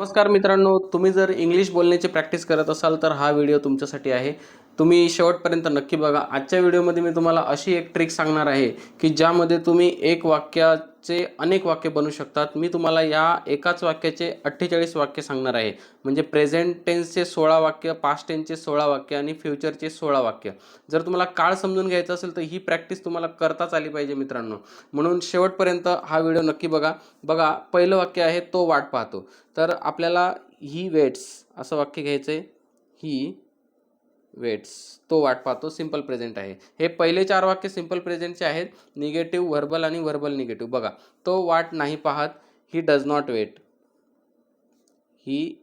नमस्कार मित्रांनो, तुम्ही जर इंग्लिश बोलण्याची प्रॅक्टिस करत असाल तर हा व्हिडिओ तुमच्यासाठी आहे. तुम्ही शेवटपर्यंत नक्की बघा. आजच्या व्हिडिओमध्ये मी तुम्हाला अशी एक ट्रिक सांगणार आहे की ज्यामध्ये तुम्ही एक वाक्याचे अनेक वाक्य बनवू शकतात. मी तुम्हाला या एकाच वाक्याचे 48 वाक्य सांगणार आहे. म्हणजे प्रेझेंट टेन्सचे 16 वाक्य, पास्ट टेन्सचे 16 वाक्य आणि फ्युचरचे 16 वाक्य. जर तुम्हाला काळ समजून घ्यायचं असेल तर ही प्रॅक्टिस तुम्हाला करताच आली पाहिजे मित्रांनो. म्हणून शेवटपर्यंत हा व्हिडिओ नक्की बघा. बघा, पहिलं वाक्य आहे तो वाट पाहतो. तर आपल्याला ही वेट्स असं वाक्य घ्यायचं आहे. ही वेट्स, तो वाट पाहतो, सिंपल प्रेझेंट आहे. हे पहिले 4 वाक्य सिंपल प्रेझेंटचे आहेत. निगेटिव्ह, व्हर्बल आणि व्हर्बल निगेटिव्ह. बघा, तो वाट नाही पाहत. He does not wait. He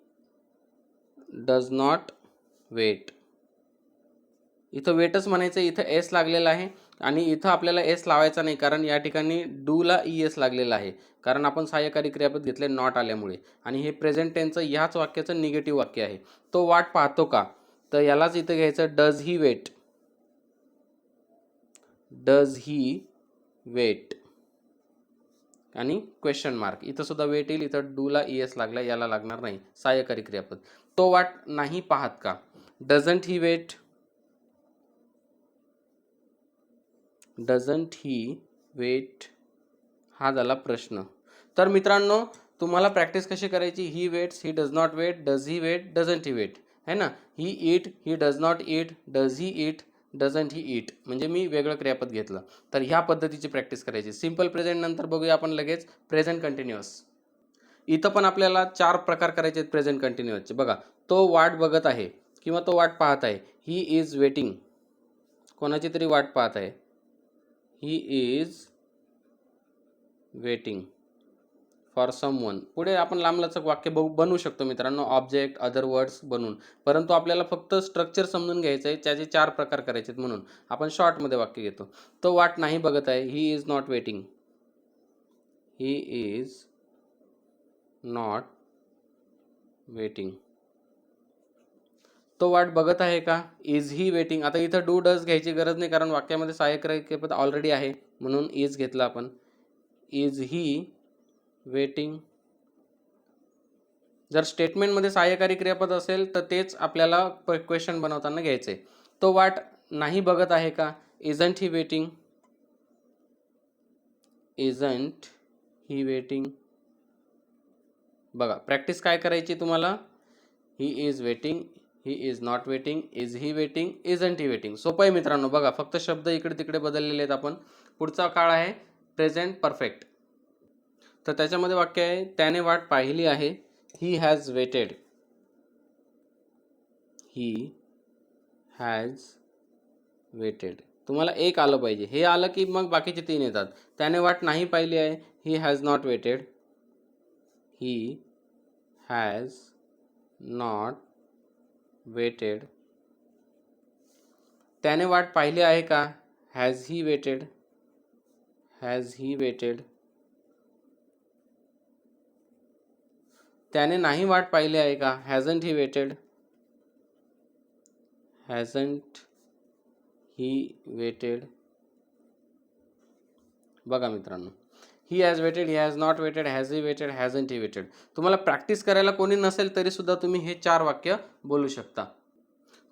does not wait. इथं वेटच म्हणायचं. इथं एस लागलेला आहे आणि इथं आपल्याला एस लावायचा नाही, कारण या ठिकाणी डूला ई एस लागलेला आहे, कारण आपण सहाय्यकारी क्रियापद घेतले नॉट आल्यामुळे. आणि हे प्रेझेंट टेन्सचं ह्याच वाक्याचं निगेटिव्ह वाक्य आहे. तो वाट पाहतो का, तर यालाच इथं घ्यायचं does he wait. Does he wait आणि क्वेश्चन मार्क. इथं सुद्धा वेट येईल. इथं डूला ई एस लागला, याला लागणार नाही, सहाय्यकारी क्रियापद. तो वाट नाही पाहत का, doesn't he wait. Doesn't he wait हा झाला प्रश्न. तर मित्रांनो, तुम्हाला प्रॅक्टिस कशी करायची. He waits, he does not wait, does he wait, doesn't he wait, है ना. He eat, he does not eat, does he eat, doesn't he eat. म्हणजे मी वेगळं क्रियापद घेतलं. तर ह्या पद्धतीची प्रॅक्टिस करायची. सिंपल प्रेझेंट नंतर बघूया आपण लगेच प्रेझेंट कंटिन्युअस. इथं पण आपल्याला 4 प्रकार करायचे आहेत प्रेझेंट कंटिन्युअसचे. बघा, तो वाट बघत आहे किंवा तो वाट पाहत आहे. ही इज वेटिंग. कोणाची तरी वाट पाहत आहे. ही इज वेटिंग फॉर समवन. पुढे आपण लांबलचक वाक्य बनवू शकतो मित्रांनो, ऑब्जेक्ट, अदर वर्ड्स बनवून. परंतु आपल्याला फक्त स्ट्रक्चर समजून घ्यायचं आहे. त्याचे 4 प्रकार करायचे आहेत, म्हणून आपण शॉर्टमध्ये वाक्य घेतो. तो वाट नाही बघत आहे. He is not waiting. He is not waiting. तो वाट बघत आहे का, इज ही वेटिंग. आता इथं डू डज घ्यायची गरज नाही, कारण वाक्यामध्ये सहाय्यकारी क्रियापद ऑलरेडी आहे, म्हणून इज घेतला आपण. Is he waiting. जर स्टेटमेंटमध्ये सहाय्यकारी क्रियापद असेल तर तेच आपल्याला क्वेश्चन बनवताना घ्यायचे. तो वाट नाही बघत आहे का, isn't he waiting. Isn't he waiting. बघा, प्रॅक्टिस काय करायची तुम्हाला. ही is waiting, he is not waiting, is he waiting, isn't he waiting. सोपं आहे मित्रांनो. बघा, फक्त शब्द इकडे तिकडे बदललेले आहेत आपण. पुढचा काळ आहे प्रेझेंट परफेक्ट. तर त्याच्यामध्ये वाक्य आहे, त्याने वाट पाहिली आहे. He has waited. He has waited. तुम्हाला एक आलं पाहिजे. हे आलं की मग बाकीचे 3 येतात. त्याने वाट नाही पाहिली आहे. He has not waited. He has not waited. त्याने वाट पाहिली आहे का, has he waited. Has he waited. त्याने नाही वाट पाहिली आहे का, हॅझंट he waited. Hasn't he waited. बघा मित्रांनो, he has waited, he has not waited, has he waited, hasn't he waited. तुम्हाला प्रॅक्टिस करायला कोणी नसेल तरी सुद्धा तुम्ही हे 4 वाक्य बोलू शकता.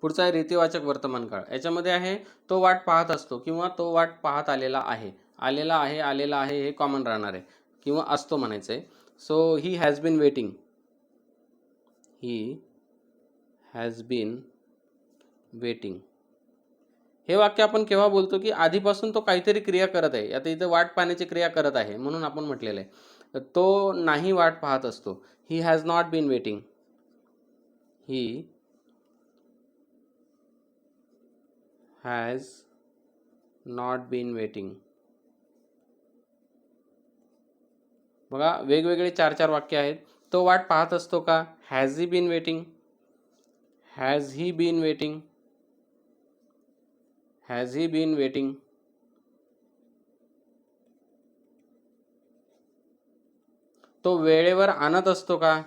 पुढचा आहे रीतिवाचक वर्तमान काळ. याच्यामध्ये आहे तो वाट पाहत असतो किंवा तो वाट पाहत आलेला आहे. आलेला आहे, आलेला आहे हे कॉमन राहणार आहे, किंवा असतो म्हणायचं आहे. So he has been waiting. He has been waiting. हे वाक्य आपण केव्हा बोलतो की आधीपासून तो काहीतरी क्रिया करत आहे. आता इथं वाट पाहण्याची क्रिया करत आहे म्हणून आपण म्हटलेलं आहे. तो नाही वाट पाहत असतो. He has not been waiting. He has not been waiting. बघा, वेगवेगळे 4-4 वाक्य आहेत. तो वाट पाहत असतो का, has he been waiting. Has he been waiting. Has he been waiting. तो वेळेवर आणत असतो का,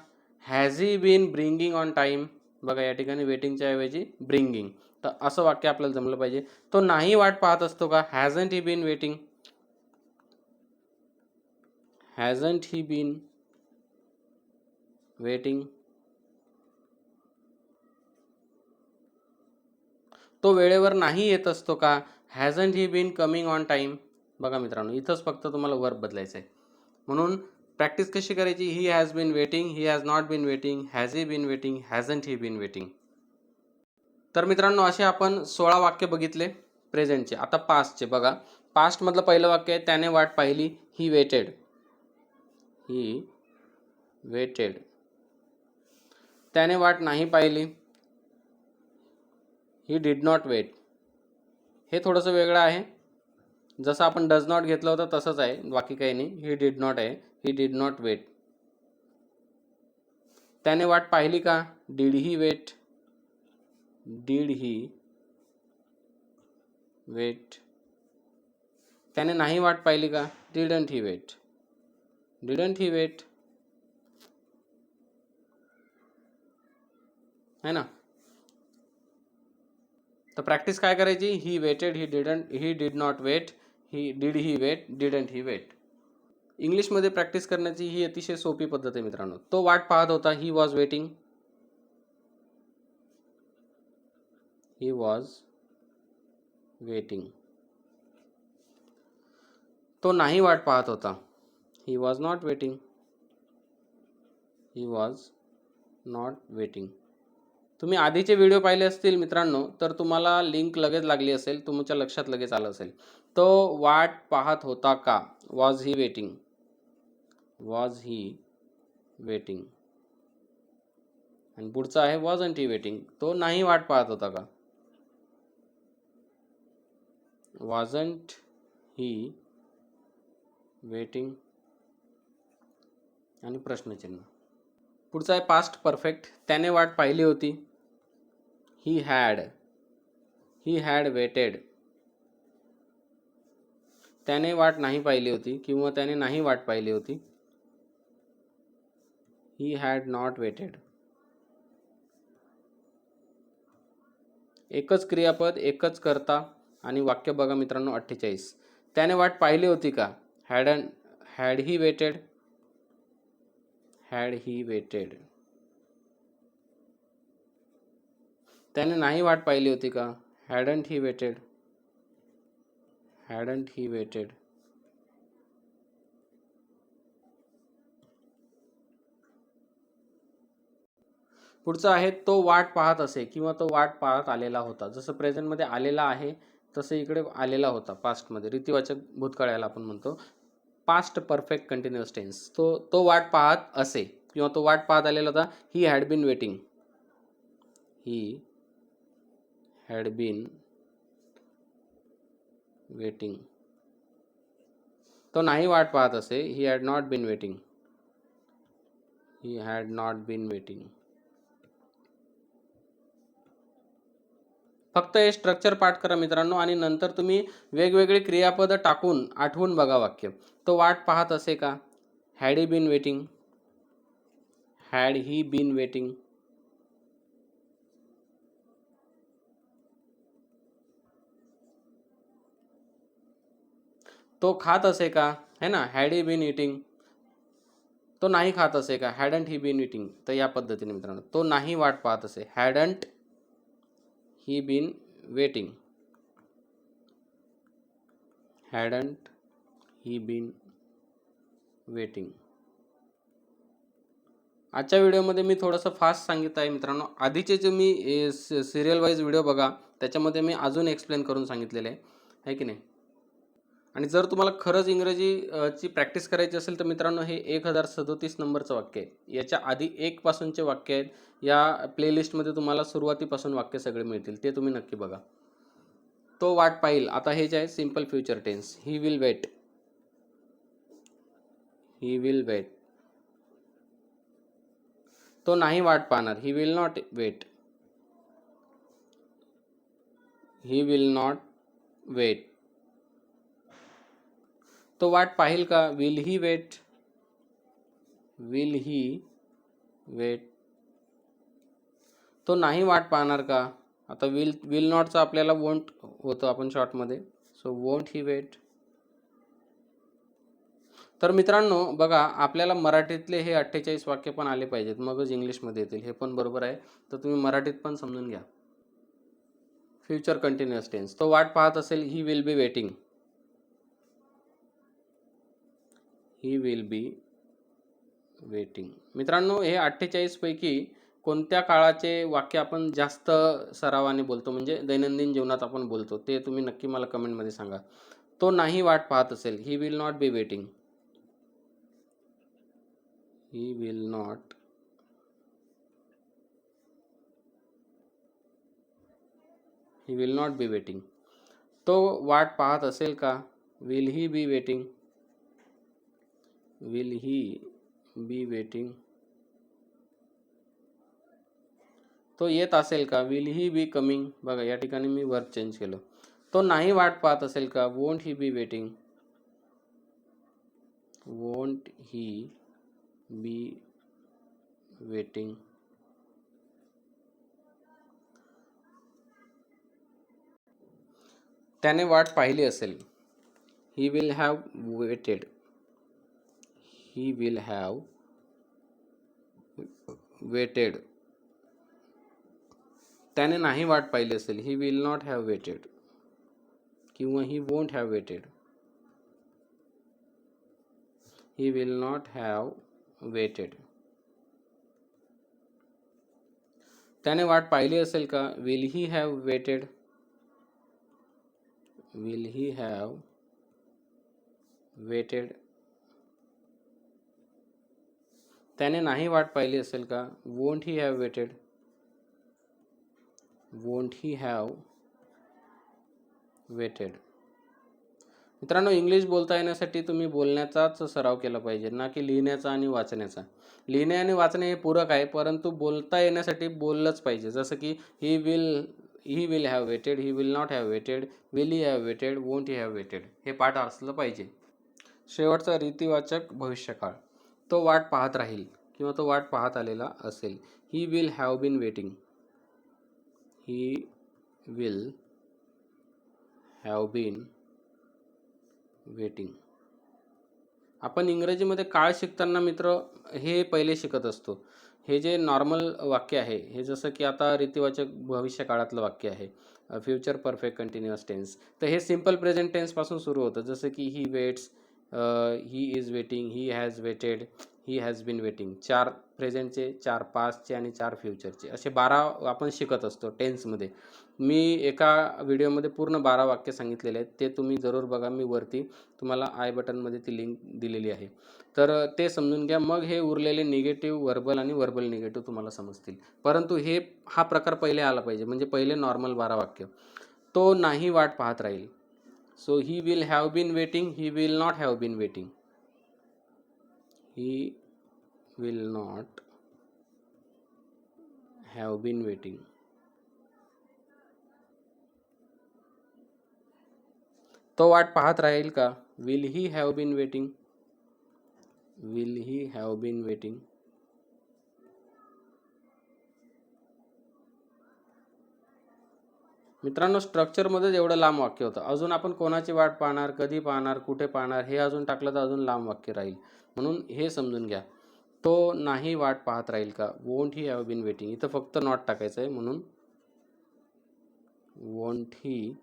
has he been bringing on time. बघा, या ठिकाणी वेटिंगच्या ऐवजी ब्रिंगिंग. तर असं वाक्य आपल्याला जमलं पाहिजे. तो नाही वाट पाहत असतो का, हॅझंट he been waiting. Hasn't he been waiting. तो वेळेवर नाही येत असतो का? हॅझंट he bin coming on time. बघा मित्रांनो, इथंच फक्त तुम्हाला वर्ब बदलायचं आहे. म्हणून प्रॅक्टिस कशी करायची? He has been waiting, he has not been waiting, has he been waiting, hasn't he been waiting. तर मित्रांनो, असे आपण 16 वाक्य बघितले प्रेझेंटचे. आता पास्टचे बघा. पास्टमधलं पहिलं वाक्य आहे, त्याने वाट पाहिली. He waited. He waited. त्याने वाट नाही पाहिली. He did not wait. हे थोडंसं वेगळं आहे. जसं आपण डज नॉट घेतलं होतं तसंच आहे, बाकी काही नाही. ही डिड नॉट आहे. He did not wait. त्याने वाट पाहिली का? Did he wait. Did he wait. त्याने नाही वाट पाहिली का? Didn't he wait. Didn't he wait. है ना? तर प्रॅक्टिस काय करायची? He waited, he didn't, he did not wait, he did he wait, didn't he wait. इंग्लिशमध्ये प्रॅक्टिस करण्याची ही अतिशय सोपी पद्धत आहे मित्रांनो. तो वाट पाहत होता. He was waiting. He was waiting. तो नाही वाट पाहत होता. He was not waiting. He was not waiting. तुम्ही आधीचे व्हिडिओ पाहिले असतील मित्रांनो, तर तुम्हाला लिंक लगेच लागली असेल, तुमच्या लक्षात लगेच आलं असेल. तो वाट पाहत होता का? Was he waiting. Was he waiting. आणि पुढचा आहे वॉजंट ही वेटिंग. तो नाही वाट पाहत होता का? वॉजंट ही वेटिंग. आणि प्रश्नचिन्ह. पुढचा आहे पास्ट परफेक्ट. त्याने वाट पाहिली होती. He had. He had waited. त्याने वाट नाही पाहिली होती किंवा त्याने नाही वाट पाहिली होती. He had not waited. एकच क्रियापद, एकच कर्ता आणि वाक्य बघा मित्रांनो 48. त्याने वाट पाहिली होती का? Had he waited. Had he waited. त्याने नाही वाट पाहिली होती का? Hadn't he waited. Hadn't he waited. पुढचं आहे तो वाट पाहत असे किंवा तो वाट पाहत आलेला होता. जसं प्रेझेंटमध्ये आलेला आहे तसं इकडे आलेला होता पास्टमध्ये. रीतिवाचक भूतकाळाला आपण म्हणतो. Past perfect continuous tense. तो वाट पाहत असे किंवा तो वाट पाहत आलेला होता. He had been waiting. He had been waiting. तो नाही वाट पाहत असे. He had not been waiting. He had not been waiting. फक्त हे स्ट्रक्चर पाठ करा मित्रांनो आणि नंतर तुम्ही वेगवेगळे क्रियापद टाकून आठवून बघा वाक्य. तो वाट पाहत असे का? Had he been waiting. Had he been waiting. तो खात असे का? है ना? Had he been eating. तो नाही खात असे का? Hadn't he been eating. तर या पद्धतीने मित्रांनो, तो नाही वाट पाहत असे. Hadn't he been waiting. Hadn't he been waiting. आजच्या व्हिडिओमध्ये मी थोडंसं फास्ट सांगितलं आहे मित्रांनो. आधीचे जे मी सिरियल वाईज व्हिडिओ बघा, त्याच्यामध्ये मी अजून एक्सप्लेन करून सांगितलेले आहे की नाही. आणि जर तुम्हाला खरंच इंग्रजीची प्रॅक्टिस करायची असेल तर मित्रांनो, हे 1037 नंबरचं वाक्य आहे. याच्या आधी 1 पासूनचे वाक्य आहेत. या प्लेलिस्टमध्ये तुम्हाला सुरुवातीपासून वाक्य सगळे मिळतील, ते तुम्ही नक्की बघा. तो वाट पाहिल. आता हे जे आहे simple future tense. He will wait. He will wait. तो नाही वाट पाहणार. He will not wait. He will not wait. तो वाट पाहिल का? Will he wait. Will he wait. तो नाही वाट पाहणार का? आता विल नॉटचं आपल्याला वोंट होतं आपण शॉर्टमध्ये. So won't he wait. तर मित्रांनो बघा, आपल्याला मराठीतले हे 48 वाक्य पण आले पाहिजेत, मगच इंग्लिशमध्ये येतील. हे पण बरोबर आहे. तर तुम्ही मराठीत पण समजून घ्या. फ्युचर कंटिन्युअस टेन्स, तो वाट पाहत असेल, he will be waiting. He will be waiting. मित्रांनो, हे 48 पैकी कोणत्या काळाचे वाक्य आपण जास्त सरावाने बोलतो, म्हणजे दैनंदिन जीवनात आपण बोलतो, ते तुम्ही नक्की मला कमेंटमध्ये सांगा. तो नाही वाट पाहत असेल, he will not be waiting. He will not be waiting. तो वाट पाहत असेल का, will he be waiting. Will he be waiting. तो येत असेल का, विल ही बी कमिंग. बघा, या ठिकाणी मी वर्ब चेंज केलं. तो नाही वाट पाहत असेल का, won't he be waiting. Won't he be waiting. त्याने वाट पाहिली असेल, he will have waited. He will have waited. त्याने नाही वाट पाहिली असेल, he will not have waited किंवा he won't have waited. He will not have waited. त्याने वाट पाहिली असेल का, will he have waited. Will he have waited. त्याने नाही वाट पाहिली असेल का, won't he have waited. Won't he have weighted. मित्रांनो, इंग्लिश बोलता येण्यासाठी तुम्ही बोलण्याचाच सराव केला पाहिजे, ना की लिहिण्याचा आणि वाचण्याचा. लिहिणे आणि वाचणे हे पूरक आहे, परंतु बोलता येण्यासाठी बोललंच पाहिजे. जसं की he will have waited, he will not have waited, will he have waited, won't he have waited, हे पाठ असलं पाहिजे. शेवटचा रीतिवाचक भविष्यकाळ, तो वाट पाहत राहील किंवा तो वाट पाहत आलेला असेल. He will have been waiting. He will have been waiting. आपण इंग्रजीमध्ये काळ शिकताना मित्र हे पहिले शिकत असतो. हे जे नॉर्मल वाक्य आहे, हे जसं की आता रीतिवाचक भविष्य काळातलं वाक्य आहे, फ्युचर परफेक्ट कंटिन्युअस टेन्स, तर हे सिम्पल प्रेझेंट टेन्सपासून सुरू होतं. जसं की he waits, he is waiting, he has waited, he has been waiting. 4 प्रेझेंटचे, 4 पास्टचे आणि 4 फ्युचरचे, असे 12 आपण शिकत असतो टेन्समध्ये. मी एका व्हिडिओमध्ये पूर्ण 12 वाक्य सांगितलेले आहेत, ते तुम्ही जरूर बघा. मी वरती तुम्हाला आय बटनमध्ये ती लिंक दिलेली आहे, तर ते समजून घ्या. मग हे उरलेले निगेटिव्ह वर्बल आणि वर्बल निगेटिव्ह तुम्हाला समजतील. परंतु हा प्रकार पहिले आला पाहिजे, म्हणजे पहिले नॉर्मल 12 वाक्य. तो नाही वाट पाहत राहील. So he will have been waiting, he will not have been waiting. He will not have been waiting. तो वाट पाहत राहील का, will he have been waiting. Will he have been waiting. मित्रांनो, स्ट्रक्चरमध्येच एवढं लांब वाक्य होतं. अजून आपण कोणाची वाट पाहणार, कधी पाहणार, कुठे पाहणार, हे अजून टाकलं तर अजून लांब वाक्य राहील. म्हणून हे समजून घ्या. तो नाही वाट पाहत राहील का, won't he have been waiting. इथं फक्त नॉट टाकायचं आहे, म्हणून won't he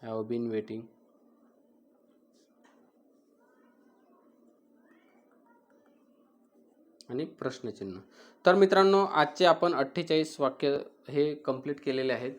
have been waiting. आणि प्रश्नचिन्ह. तर मित्रांनो, आजचे आपण 48 वाक्य हे कंप्लीट केलेले आहेत.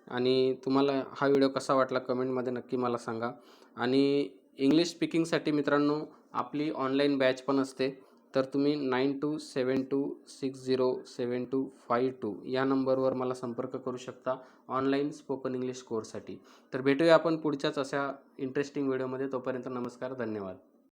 आणि तुम्हाला हा व्हिडिओ कसा वाटला कमेंटमध्ये नक्की मला सांगा. आणि इंग्लिश स्पीकिंगसाठी मित्रांनो, आपली ऑनलाईन बॅच पण असते. तर तुम्ही 9272607252 या नंबरवर मला संपर्क करू शकता ऑनलाईन स्पोकन इंग्लिश कोर्ससाठी. तर भेटूया आपण पुढच्याच अशा इंटरेस्टिंग व्हिडिओमध्ये. तोपर्यंत नमस्कार, धन्यवाद.